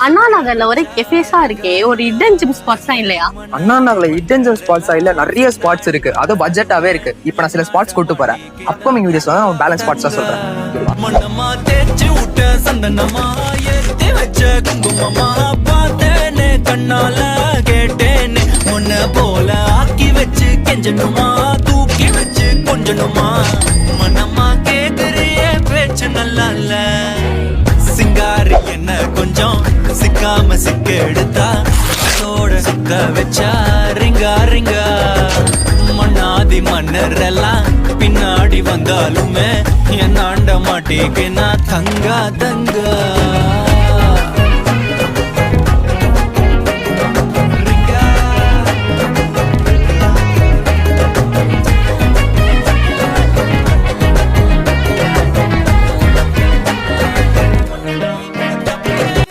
அண்ணா நகர்ல ஒரு கெஃபேஸா இருக்கே, ஒரு ஹிடன் ஜிம் ஸ்பாட்ஸா இல்லையா? அண்ணா நகர்ல ஹிடன் ஜிம் ஸ்பாட்ஸா இல்ல, நிறைய ஸ்பாட்ஸ் இருக்கு. அது பட்ஜெட்டாவே இருக்கு. இப்ப நான் சில ஸ்பாட்ஸ் கூட்டு போறேன். அப்கமிங் வீடியோஸ் வந்து நான் பேலன்ஸ் ஸ்பாட்ஸா சொல்றேன். மண்ணமா தேச்சு விட்ட சந்தனமா ஏத்தி வச்ச குங்குமமா பார்த்தேனே கண்ணால கேட்டேனே உன்னை போல ஆக்கி வச்சு கெஞ்சணுமா தூக்கி வச்சு கொஞ்சணுமா மனமா கேக்குறிய பேச்சு நல்லா இல்ல சிங்காரி என்ன கொஞ்சம் சிக்காம சிக்க எடுத்தா அதோட சிக்க வச்சா ரிங்கா ரிங்கா மண்ணாதி மன்னர் எல்லாம் பின்னாடி வந்தாலுமே என் ஆண்ட மாட்டேக்கு நான் தங்கா தங்கா